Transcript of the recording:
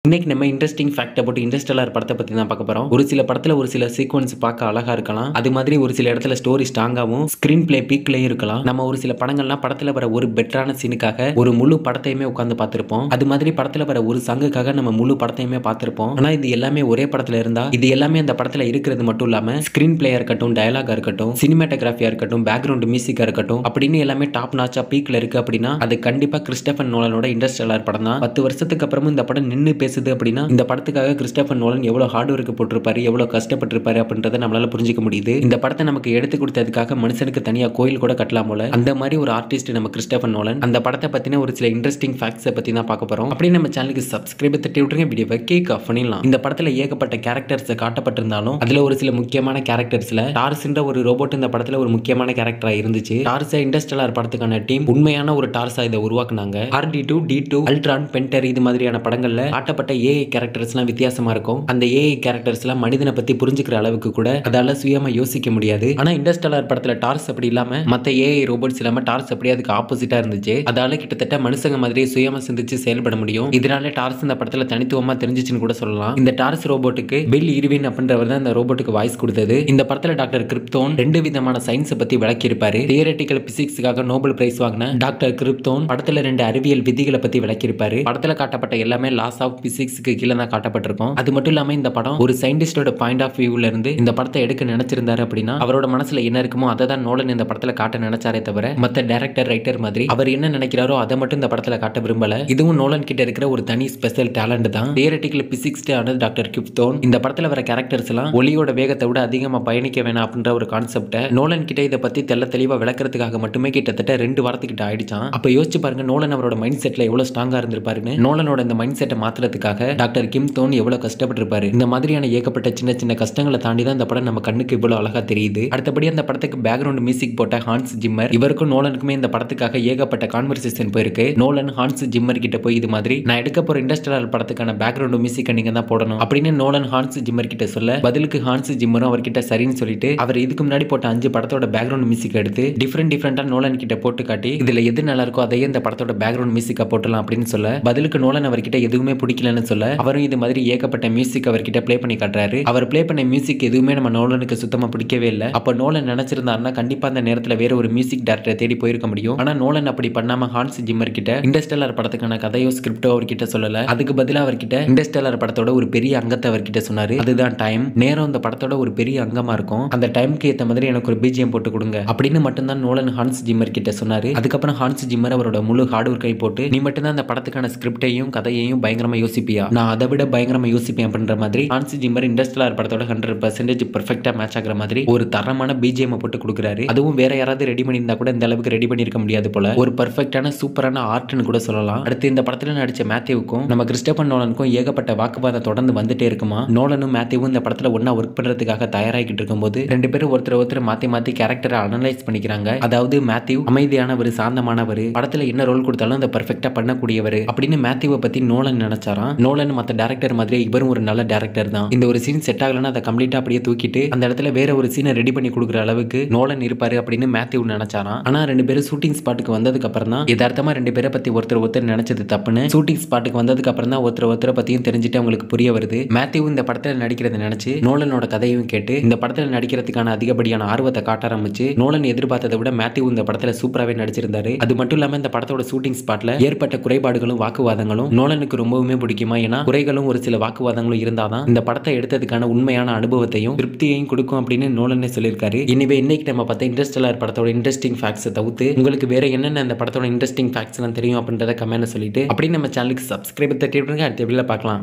இன்னைக்கு நம்ம interesting fact about Interstellar படத்தை பத்தி தான் பார்க்க போறோம். ஒரு சில படத்துல ஒரு சில சீக்வன்ஸ் பார்க்க அழகா இருக்கலாம். அது மாதிரி ஒரு சில இடத்துல ஸ்டோரி ஸ்ட்ராங்காவும் ஸ்கிரீன் பிளே பீக்லயும் இருக்கலாம். நம்ம ஒரு சில படங்கள்லாம் படத்துல வர ஒரு பெட்டரான சீனுக்காக ஒரு முழு படத்தையுமே உட்கார்ந்து பார்த்திருப்போம். அது மாதிரி படத்துல வர ஒரு சங்குக்காக நம்ம முழு படத்தையுமே பார்த்திருப்போம். ஆனா இது எல்லாமே ஒரே படத்துல இருந்தா இது எல்லாமே அந்த படத்துல இருக்கிறது மட்டும் இல்லாம ஸ்கிரீன் பிளேயா இருக்கட்டும், டயலாகா இருக்கட்டும், சினிமாட்டோகிராஃபியா இருக்கட்டும், பேக்ரவுண்ட் மியூசிக்கா இருக்கட்டும் அப்படின்னு எல்லாமே டாப் நாச்சா பீக்ல இருக்கு அப்படின்னா அது கண்டிப்பா கிறிஸ்டோபர் நோலனோட இன்டர்ஸ்டெல்லார் படம் தான். 10 வருஷத்துக்கு அப்புறமும் இந்த படம் நின்னு அப்படின்னா இந்த படத்துக்காக கிறிஸ்டோபர் நோலன் எவ்வளவு ஹார்ட் ஒர்க் போட்டிருப்பாரு, எவ்வளவு கஷ்டப்பட்டிருப்பாரு அப்படின்றத நம்மளால புரிஞ்சுக்க முடியுது. இந்த படத்தை நமக்கு எடுத்து கொடுத்ததுக்காக மனுஷனுக்கு தனியா கோயில் கூட கட்டலாம் போல. அந்த மாதிரி ஒரு ஆர்டிஸ்ட் நம்ம கிறிஸ்டோபர் நோலன். அந்த படத்தை பத்தின ஒரு சில இன்ட்ரெஸ்டிங் ஃபேக்ட்ஸ் பத்தி தான் பார்க்க போறோம். அப்படியே நம்ம சேனலுக்கு சப்ஸ்கிரைப் தட்டி விட்டுருங்க, வீடியோவை கிக் ஆஃப் பண்ணிடலாம். இந்த படத்துல ஏகப்பட்ட கேரக்டர்ஸ் காட்டப்பட்டிருந்தாலும் அதுல ஒரு சில முக்கியமான கேரக்டர்ஸ்ல டார்ஸ்ன்ற ஒரு ரோபோட் இந்த படத்துல ஒரு முக்கியமான கேரக்டரா இருந்துச்சு. டார்ஸை இன்டர்ஸ்டெல்லார் படத்துக்கான டீம் உண்மையான ஒரு டார்ஸா இதை உருவாக்குனாங்க. R2D2, D2, அல்ட்ரான், பென்டர் இது மாதிரியான படங்கள்ல காட்டப்பட்ட ஏஐ கேரக்டர்ஸ்லாம் வித்தியாசமா இருக்கும். அந்த ஏஐ கேரக்டர்ஸ்லாம் மனிதனை பத்தி புரிஞ்சுக்கிற அளவுக்கு கூட அதால சுயமா யோசிக்க முடியாது. ஆனா இன்டர்ஸ்டெல்லார் படத்துல டார்ஸ் அப்படி இல்லாம மத்த ஏஐ ரோபோட்ஸ் இல்லாம டார்ஸ் அப்படியே அதுக்கு ஆப்போசிட்டா இருந்துச்சு. அதால கிட்டத்தட்ட மனுஷங்க மாதிரியே சுயமா சிந்திச்சு செயல்பட முடியும். இதனால டார்ஸ் இந்த படத்துல தனித்துவமா தெரிஞ்சிச்சுன்னு கூட சொல்லலாம். இந்த டார்ஸ் ரோபோட்டுக்கு பில் இர்வின் அப்படின்றவர் தான் இந்த ரோபோட்டுக்கு வாய்ஸ் கொடுத்தது. இந்த படத்துல டாக்டர் கிரிப்தோன் 2 விதமான சயின்ஸ் பத்தி விளக்கி இருப்பாரு. தியரட்டிக்கல் பிசிக்ஸ்க்காக நோபல் பிரைஸ் வாங்கின டாக்டர் கிரிப்தோன் படத்துல 2 அறிவியல் விதிகளை பத்தி விளக்கி இருப்பாரு. படத்துல காட்டப்பட்ட எல்லாமே லாஸ் ஆஃப் பிசிக்ஸ்க்கு கீழே தான் காட்டப்பட்டிருக்கும். அது மட்டும் இல்லாம இந்த படம் ஒரு சயின்டிஸ்டோட பாயிண்ட் ஆஃப் வியூல இருந்து இந்த படத்தை எடுக்க நினைச்சிருந்தாரு அப்படின்னா அவரோட மனசுல என்ன இருக்குமோ அதை தான் நோலன் இந்த படத்துல காட்ட நினைச்சாரே தவிர மத்த டைரக்டர் ரைட்டர் மாதிரி அவர் என்ன நினைக்கிறாரோ அதை மட்டும் இந்த படத்துல காட்ட விரும்பல. இதுவும் நோலன் கிட்ட இருக்கிற ஒரு தனி ஸ்பெஷல் டேலண்ட் தான். தியரட்டிக்கல் பிசிக்ஸ் ஆனது டாக்டர் கிரிப்தோன் இந்த படத்துல வர கேரக்டர்ஸ் எல்லாம் ஒளியோட வேகத்தை விட அதிகமா பயணிக்க வேணாம் அப்படின்ற ஒரு கான்செப்ட நோலன் கிட்ட இதை பத்தி தெளிவா விளக்குறதுக்காக மட்டுமே கிட்டத்தட்ட 2 வாரத்துக்கிட்ட ஆயிடுச்சான். அப்ப யோசிச்சு பாருங்க நோலன் அவரோட மைண்ட் செட்ல எவ்வளவு ஸ்ட்ராங்கா இருந்திருப்பாருன்னு. நோலனோட இந்த மைண்ட் செட்டை மாத்துறதுக்காக டாக்டர் கிரிப்தோன் எவ்வளவு கஷ்டப்பட்டிருப்பாரு. இந்த மாதிரியான ஏகப்பட்ட சின்ன சின்ன கஷ்டங்களை தாண்டி தான் இந்த படம் நம்ம கண்ணுக்கு இவ்வளவு அழகா தெரியுது. அடுத்தபடி அந்த படத்துக்கு பேக்ரவுண்ட் மியூசிக் போட்ட ஹான்ஸ் ஜிம்மர். இவருக்கும் நோலனுக்குமே இந்த படத்துக்காக ஏகப்பட்ட கான்வர்சேஷன் போயிருக்கு. நோலன் ஹான்ஸ் ஜிம்மர் கிட்ட போய் இது மாதிரி நான் எடுக்க போற இன்டர்ஸ்டெல்லார் படத்துக்கான பேக்ரவுண்ட் மியூசிக் நீங்க தான் போடணும் அப்படின்னு நோலன் ஹான்ஸ் ஜிம்மர் கிட்ட சொல்ல பதிலுக்கு ஹான்ஸ் ஜிம்மரும் அவர்கிட்ட சரின்னு சொல்லிட்டு அவர் இதுக்கு முன்னாடி போட்ட 5 படத்தோட பேக்ரவுண்ட் மியூசிக் எடுத்து டிஃபரெண்டா நோலன் கிட்ட போட்டு காட்டி இதுல எது நல்லா இருக்கோ அதையே இந்த படத்தோட பேக்ரவுண்ட் மியூசிக்கா போட்டலாம் அப்படின்னு சொல்ல பதிலுக்கு நோலன் அவர்கிட்ட எதுவுமே பிடிக்கலன்னு சொல்ல அவரும் இது மாதிரி ஏகப்பட்ட மியூசிக் அவர்கிட்ட ப்ளே பண்ணி காட்டுறாரு. அவர் ப்ளே பண்ண மியூசிக் எதுவுமே நம்ம நோலனுக்கு சுத்தமா பிடிக்கவே இல்லை. அப்ப நோலன் நினைச்சிருந்தாருன்னா கண்டிப்பா அந்த நேரத்துல வேற ஒரு மியூசிக் டைரக்டரை தேடி போயிருக்க முடியும். ஆனா நோலன் அப்படி பண்ணாம ஹான்ஸ் ஜிம்மர் கிட்ட இன்டர்ஸ்டெல்லார் படத்துக்கான கதையோ ஸ்கிரிப்டோ அவர்கிட்ட சொல்லல. அதுக்கு பதிலா அவர்கிட்ட இன்டர்ஸ்டெல்லார் படத்தோட ஒரு பெரிய அங்கத்தை அவர்கிட்ட சொன்னாரு. அதுதான் டைம். நேரம் இந்த படத்தோட ஒரு பெரிய அங்கமா இருக்கும். அந்த டைம்க்கு ஏத்த மாதிரி எனக்கு ஒரு பிஜிஎம் போட்டு கொடுங்க அப்படின்னு மட்டும்தான் நோலன் ஹான்ஸ் ஜிம்மர் கிட்ட சொன்னாரு. அதுக்கப்புறம் ஹான்ஸ் ஜிம்மர் அவரோட முழு ஹார்ட் ஒர்க்கை போட்டு நீ மட்டும் தான் அந்த படத்துக்கான ஸ்கிரிப்டையும் கதையையும் பயங்கரமா யோசிப்பியா, நான் அதை விட பயங்கரமா யோசிப்பேன் அப்படின்ற மாதிரி ஹான்ஸ் ஜிம்மர் இன்டர்ஸ்டெல்லார் படத்தோட 100% பெர்ஃபெக்ட்டா மேட்ச் ஆகிற மாதிரி ஒரு தரமான பிஜிஎம் போட்டு கொடுக்குறாரு. அதுவும் வேற யாராவது ரெடி பண்ணியிருந்தா கூட இந்த அளவுக்கு ரெடி பண்ணிருக்க முடியாது போல. ஒரு பெர்ஃபெக்ட்டான சூப்பரான ஆர்ட்னு கூட சொல்லலாம். அடுத்து இந்த படத்துல நடிச்ச மேத்யூவுக்கும் நம்ம கிறிஸ்டோபர் நோலனுக்கும் ஏகப்பட்ட வாக்குவாதம் தொடர்ந்து வந்துட்டே இருக்குமா. நோலனும் மேத்யூவும் இந்த படத்துல ஒண்ணா ஒர்க் பண்றதுக்காக தயாராகிட்டு இருக்கும்போது 2 பேரும் ஒருத்தர் மாத்தி கேரக்டரை அனலைஸ் பண்ணிக்கிறாங்க. அதாவது மேத்யூ அமைதியானவர், சாந்தமானவர், படத்துல என்ன ரோல் கொடுத்தாலும் அதை பெர்ஃபெக்ட்டா பண்ணக்கூடியவர் அப்படின்னு மேத்யூவை பத்தி நோலன் நினைச்சாராம். நோலன் மத்த டைரக்டர் மாதிரி இவரும் ஒரு நல்ல டைரக்டர் தான். இந்த ஒரு சீன் செட் ஆகலன்னா அதை கம்ப்ளீட்டா அப்படியே தூக்கிட்டு அந்த இடத்துல வேற ஒரு சீனை ரெடி பண்ணி கொடுக்குற அளவுக்கு நோலன் இருப்பாரு அப்படின்னு மேத்யூ நினைச்சாராம். ஆனா 2 பேரும் ஷூட்டிங் ஸ்பாட்டுக்கு வந்ததுக்கு அப்புறம் தான் யதார்த்தமா 2 பேரை பத்தி ஒருத்தர் நினைச்சது தப்புன்னு ஷூட்டிங் ஸ்பாட்டுக்கு வந்ததுக்கு அப்புறம் தான் ஒருத்தரை பத்தியும் தெரிஞ்சுட்டு அவங்களுக்கு புரிய வருது. மேத்யூ இந்த படத்துல நடிக்கிறத நினைச்சு நோலனோட கதையும் கேட்டு இந்த படத்துல நடிக்கிறதுக்கான அதிகப்படியான ஆர்வத்தை காட்ட ஆரம்பிச்சு நோலன் எதிர்பார்த்ததை விட மேத்யூ இந்த படத்துல சூப்பராகவே நடிச்சிருந்தாரு. அது மட்டும் இல்லாம இந்த படத்தோட ஷூட்டிங் ஸ்பாட்ல ஏற்பட்ட குறைபாடுகளும் வாக்குவாதங்களும் நோலனுக்கு ரொம்பவுமே பிடிக்குமா. ஏன்னா குறைகளும் ஒரு சில வாக்குவாதங்களும் இருந்தாதான் இந்த படத்தை எடுத்ததுக்கான உண்மையான அனுபவத்தையும் திருப்தியையும் கொடுக்கும் அப்படின்னு நோலனே சொல்லியிருக்காரு. எனவே இன்னைக்கு நம்ம பார்த்த இன்டர்ஸ்டெல்லார் படத்தோட இன்ட்ரெஸ்டிங் ஃபேக்ட்ஸை தவிர்த்து உங்களுக்கு வேற என்னென்ன இந்த படத்தோட இன்ட்ரெஸ்டிங் ஃபேக்ட்ஸ் எல்லாம் தெரியும் அப்படின்றத கமெண்ட்ல சொல்லிட்டு அப்படி நம்ம சேனலுக்கு சப்ஸ்கிரைப் தட்டி விடுங்க. அடுத்த வீடியோல பார்க்கலாம்.